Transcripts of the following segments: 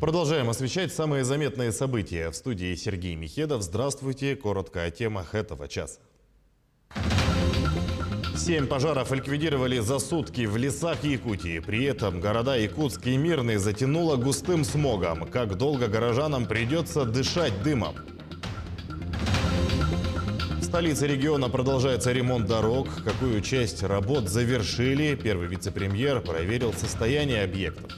Продолжаем освещать самые заметные события. В студии Сергей Михедов. Здравствуйте. Коротко о темах этого часа. 7 пожаров ликвидировали за сутки в лесах Якутии. При этом города Якутск и Мирный затянуло густым смогом. Как долго горожанам придется дышать дымом? В столице региона продолжается ремонт дорог. Какую часть работ завершили? Первый вице-премьер проверил состояние объектов.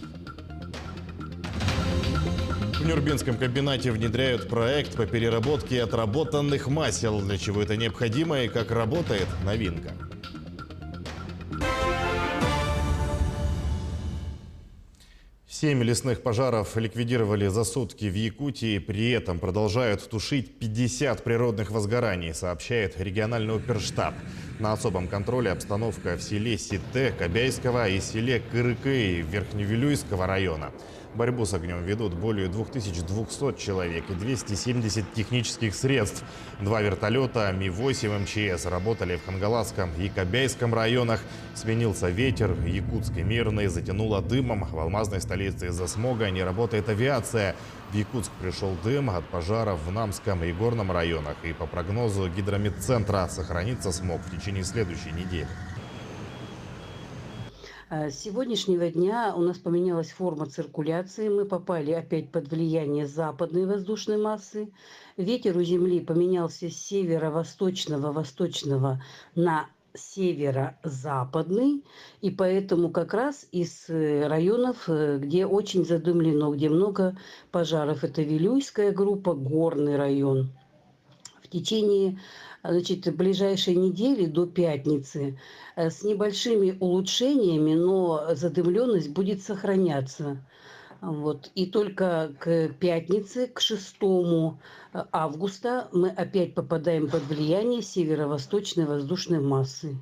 В Нюрбинском комбинате внедряют проект по переработке отработанных масел. Для чего это необходимо и как работает — новинка. Семь лесных пожаров ликвидировали за сутки в Якутии. При этом продолжают тушить 50 природных возгораний, сообщает региональный оперштаб. На особом контроле обстановка в селе Сите Кобяйского и селе Кырыкы Верхневилюйского района. Борьбу с огнем ведут более 2200 человек и 270 технических средств. 2 вертолета Ми-8 МЧС работали в Хангаласском и Кобяйском районах. Сменился ветер, Якутск и Мирный затянуло дымом. В алмазной столице из-за смога не работает авиация. В Якутск пришел дым от пожаров в Намском и Горном районах. И по прогнозу гидрометцентра сохранится смог в течение следующей недели. С сегодняшнего дня у нас поменялась форма циркуляции. Мы попали опять под влияние западной воздушной массы. Ветер у Земли поменялся с северо-восточного на северо-западный. И поэтому как раз из районов, где очень задымлено, где много пожаров, это Вилюйская группа, Горный район. В течение ближайшей недели до пятницы с небольшими улучшениями, но задымленность будет сохраняться. И только к пятнице, к 6 августа, мы опять попадаем под влияние северо-восточной воздушной массы.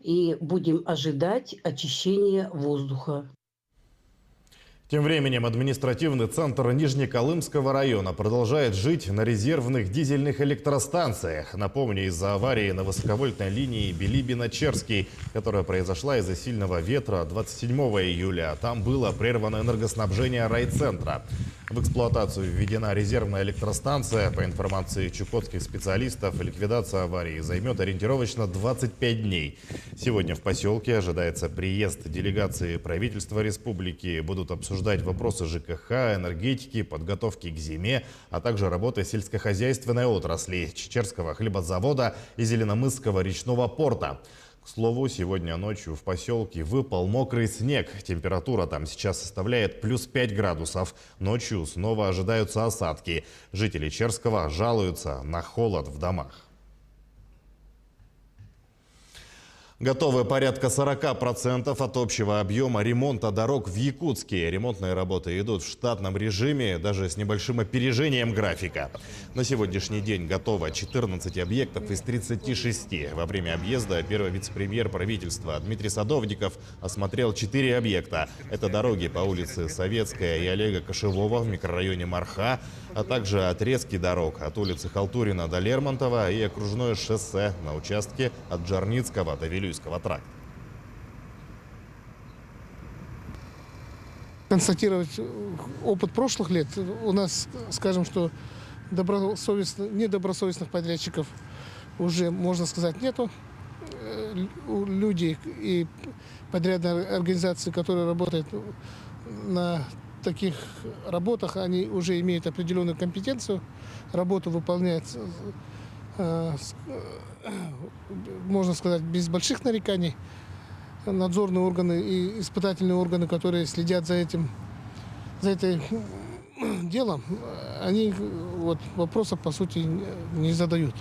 И будем ожидать очищения воздуха. Тем временем административный центр Нижнеколымского района продолжает жить на резервных дизельных электростанциях. Напомню, из-за аварии на высоковольтной линии Билибино-Черский, которая произошла из-за сильного ветра 27 июля. Там было прервано энергоснабжение райцентра. В эксплуатацию введена резервная электростанция. По информации чукотских специалистов, ликвидация аварии займет ориентировочно 25 дней. Сегодня в поселке ожидается приезд делегации правительства республики. Будут обсуждать вопросы ЖКХ, энергетики, подготовки к зиме, а также работы сельскохозяйственной отрасли, Чечерского хлебозавода и Зеленомысского речного порта. К слову, сегодня ночью в поселке выпал мокрый снег. Температура там сейчас составляет плюс 5 градусов. Ночью снова ожидаются осадки. Жители Черского жалуются на холод в домах. Готовы порядка 40% от общего объема ремонта дорог в Якутске. Ремонтные работы идут в штатном режиме, даже с небольшим опережением графика. На сегодняшний день готово 14 объектов из 36. Во время объезда первый вице-премьер правительства Дмитрий Садовников осмотрел 4 объекта. Это дороги по улице Советская и Олега Кошевого в микрорайоне Марха, а также отрезки дорог от улицы Халтурина до Лермонтова и окружное шоссе на участке от Джарницкого до Вилюйского тракта. Констатировать опыт прошлых лет у нас, скажем, что недобросовестных подрядчиков уже, можно сказать, нету. Люди и подрядные организации, которые работают на таких работах, они уже имеют определенную компетенцию, работу выполняют, можно сказать, без больших нареканий. Надзорные органы и испытательные органы, которые следят за этим делом, они вопросов, по сути, не задают.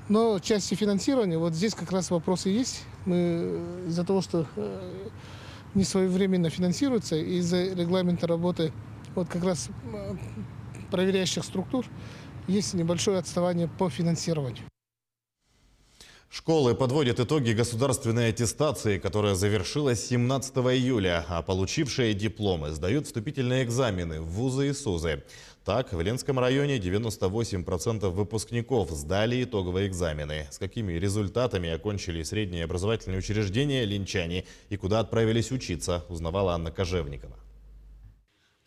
Но в части финансирования, здесь как раз вопросы есть. Мы из-за того, что не своевременно финансируется, из-за регламента работы как раз проверяющих структур есть небольшое отставание по финансированию. Школы подводят итоги государственной аттестации, которая завершилась 17 июля, а получившие дипломы сдают вступительные экзамены в вузы и СУЗы. Так, в Ленском районе 98% выпускников сдали итоговые экзамены. С какими результатами окончили средние образовательные учреждения ленчане и куда отправились учиться, узнавала Анна Кожевникова.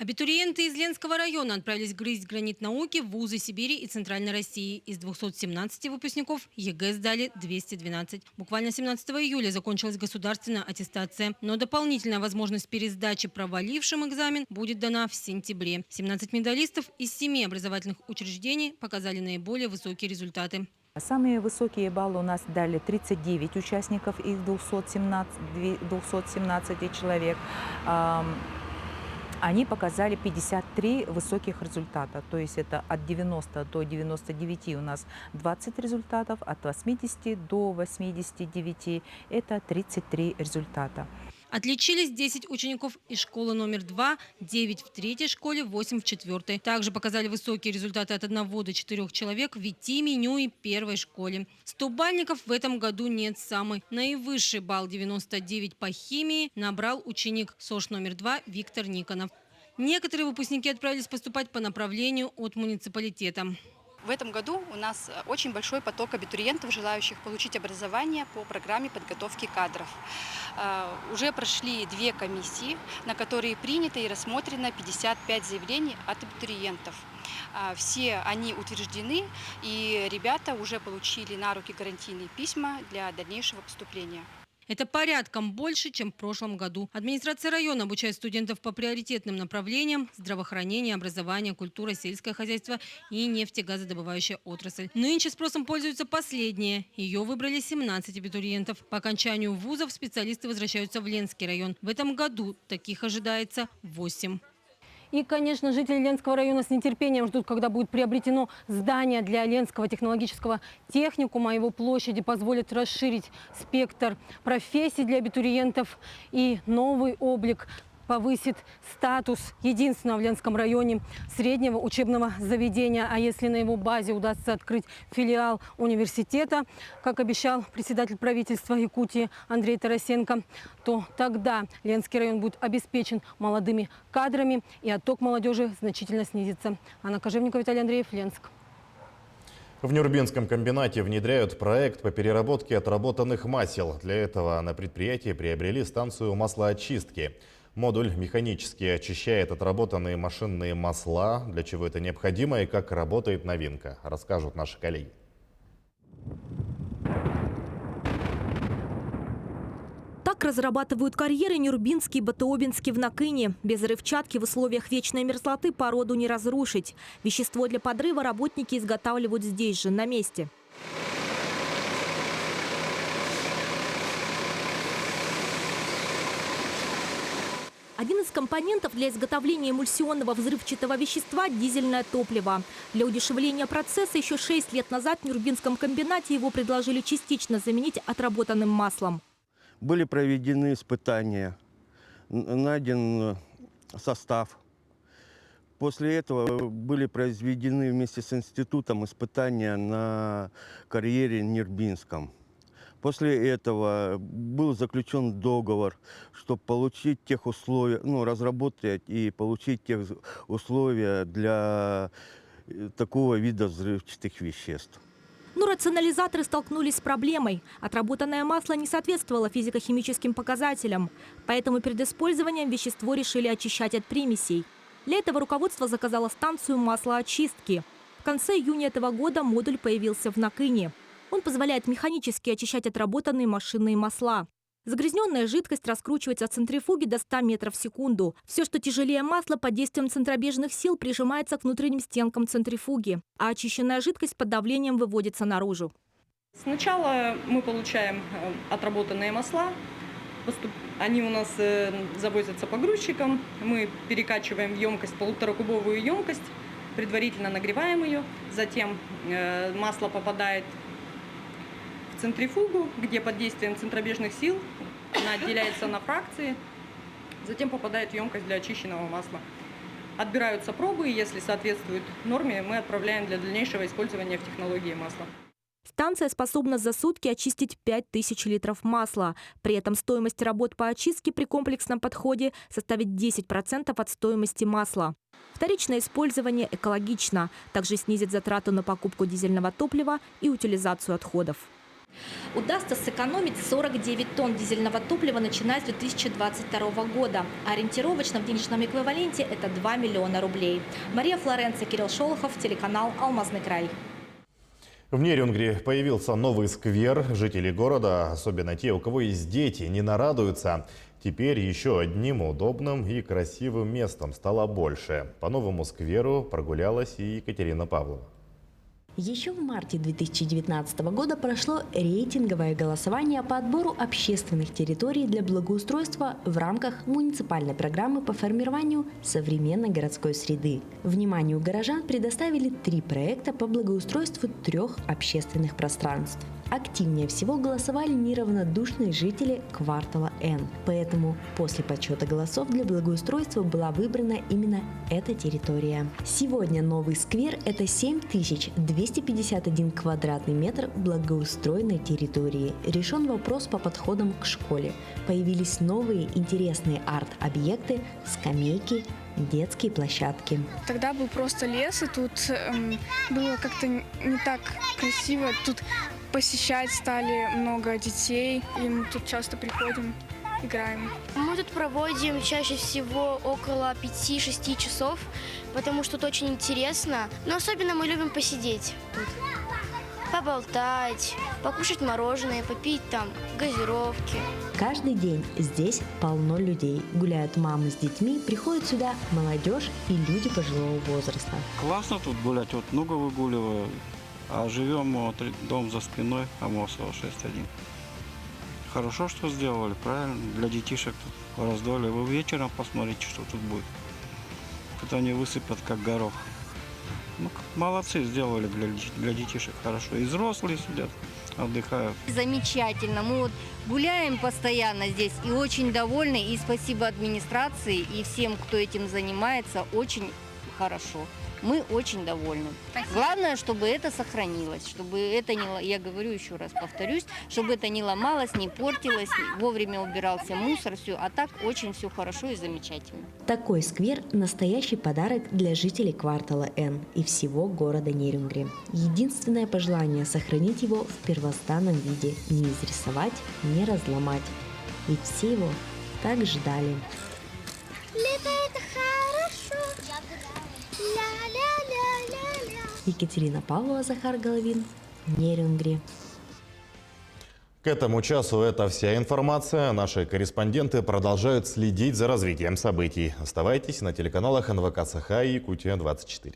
Абитуриенты из Ленского района отправились грызть гранит науки в вузы Сибири и Центральной России. Из 217 выпускников ЕГЭ сдали 212. Буквально 17 июля закончилась государственная аттестация. Но дополнительная возможность пересдачи провалившим экзамен будет дана в сентябре. 17 медалистов из 7 образовательных учреждений показали наиболее высокие результаты. Самые высокие баллы у нас дали 39 участников из 217 человек. Они показали 53 высоких результата. То есть это от 90 до 99 у нас 20 результатов, от 80 до 89 это 33 результата. Отличились 10 учеников из школы номер 2, 9 в 3 школе, 8 в 4. Также показали высокие результаты от 1 до 4 человек в ВИТИ, меню и первой школе. 100-бальников в этом году нет. Самый наивысший балл 99 по химии набрал ученик СОЖ номер 2 Виктор Никонов. Некоторые выпускники отправились поступать по направлению от муниципалитета. В этом году у нас очень большой поток абитуриентов, желающих получить образование по программе подготовки кадров. Уже прошли 2 комиссии, на которые принято и рассмотрено 55 заявлений от абитуриентов. Все они утверждены, и ребята уже получили на руки гарантийные письма для дальнейшего поступления. Это порядком больше, чем в прошлом году. Администрация района обучает студентов по приоритетным направлениям: здравоохранение, образование, культура, сельское хозяйство и нефтегазодобывающая отрасль. Нынче спросом пользуются последние. Ее выбрали 17 абитуриентов. По окончанию вузов специалисты возвращаются в Ленский район. В этом году таких ожидается 8. И, конечно, жители Ленского района с нетерпением ждут, когда будет приобретено здание для Ленского технологического техникума. Его площади позволят расширить спектр профессий для абитуриентов, и новый облик повысит статус единственного в Ленском районе среднего учебного заведения. А если на его базе удастся открыть филиал университета, как обещал председатель правительства Якутии Андрей Тарасенко, то тогда Ленский район будет обеспечен молодыми кадрами, и отток молодежи значительно снизится. Анна Кожевникова, Виталий Андреев, Ленск. В Нюрбинском комбинате внедряют проект по переработке отработанных масел. Для этого на предприятии приобрели станцию маслоочистки. Модуль механически очищает отработанные машинные масла. Для чего это необходимо и как работает новинка, расскажут наши коллеги. Так разрабатывают карьеры Нюрбинский и Батыобинский в Накыне. Без взрывчатки в условиях вечной мерзлоты породу не разрушить. Вещество для подрыва работники изготавливают здесь же, на месте. Один из компонентов для изготовления эмульсионного взрывчатого вещества – дизельное топливо. Для удешевления процесса еще 6 лет назад в Нюрбинском комбинате его предложили частично заменить отработанным маслом. Были проведены испытания, найден состав. После этого были произведены вместе с институтом испытания на карьере Нюрбинском. После этого был заключен договор, чтобы получить тех условия, разработать и получить тех условия для такого вида взрывчатых веществ. Но рационализаторы столкнулись с проблемой. Отработанное масло не соответствовало физико-химическим показателям. Поэтому перед использованием вещество решили очищать от примесей. Для этого руководство заказало станцию маслоочистки. В конце июня этого года модуль появился в Накыне. Он позволяет механически очищать отработанные машинные масла. Загрязненная жидкость раскручивается в центрифуге до 100 метров в секунду. Все, что тяжелее масла, под действием центробежных сил прижимается к внутренним стенкам центрифуги, а очищенная жидкость под давлением выводится наружу. Сначала мы получаем отработанные масла. Они у нас завозятся погрузчиком. Мы перекачиваем в емкость, 1,5-кубовую емкость, предварительно нагреваем ее. Затем масло попадает в центрифугу, где под действием центробежных сил она отделяется на фракции. Затем попадает в емкость для очищенного масла. Отбираются пробы, и если соответствуют норме, мы отправляем для дальнейшего использования в технологии масла. Станция способна за сутки очистить 5000 литров масла. При этом стоимость работ по очистке при комплексном подходе составит 10% от стоимости масла. Вторичное использование экологично. Также снизит затраты на покупку дизельного топлива и утилизацию отходов. Удастся сэкономить 49 тонн дизельного топлива, начиная с 2022 года. Ориентировочно в денежном эквиваленте это 2 миллиона рублей. Мария Флоренция, Кирилл Шолохов, телеканал «Алмазный край». В Нерюнгри появился новый сквер. Жители города, особенно те, у кого есть дети, не нарадуются. Теперь еще одним удобным и красивым местом стало больше. По новому скверу прогулялась и Екатерина Павлова. Еще в марте 2019 года прошло рейтинговое голосование по отбору общественных территорий для благоустройства в рамках муниципальной программы по формированию современной городской среды. Вниманию горожан предоставили 3 проекта по благоустройству 3 общественных пространств. Активнее всего голосовали неравнодушные жители квартала Н. Поэтому после подсчета голосов для благоустройства была выбрана именно эта территория. Сегодня новый сквер – это 7251 квадратный метр благоустроенной территории. Решен вопрос по подходам к школе. Появились новые интересные арт-объекты, скамейки, детские площадки. Тогда был просто лес, и тут было как-то не так красиво. Тут посещать стали много детей, и мы тут часто приходим, играем. Мы тут проводим чаще всего около 5-6 часов, потому что тут очень интересно. Но особенно мы любим посидеть тут, поболтать, покушать мороженое, попить там газировки. Каждый день здесь полно людей. Гуляют мамы с детьми, приходят сюда молодежь и люди пожилого возраста. Классно тут гулять, вот много выгуливаю. А живем вот, дом за спиной, Амосова 6-1. Хорошо, что сделали, правильно. Для детишек тут раздолье. Вы вечером посмотрите, что тут будет. Тут они высыпят, как горох. Ну, молодцы, сделали для детишек хорошо. И взрослые сидят, отдыхают. Замечательно. Мы вот гуляем постоянно здесь и очень довольны. И спасибо администрации и всем, кто этим занимается. Очень хорошо. Мы очень довольны. Главное, чтобы это сохранилось, чтобы это не, я говорю еще раз, повторюсь, чтобы это не ломалось, не портилось, вовремя убирался мусор, все, а так очень все хорошо и замечательно. Такой сквер – настоящий подарок для жителей квартала Н и всего города Нерюнгри. Единственное пожелание – сохранить его в первозданном виде, не изрисовать, не разломать. Ведь все его так ждали. Лето это хорошо. Екатерина Павлова, Захар Головин, Нерюнгри. К этому часу это вся информация. Наши корреспонденты продолжают следить за развитием событий. Оставайтесь на телеканалах НВК Саха и Якутия 24.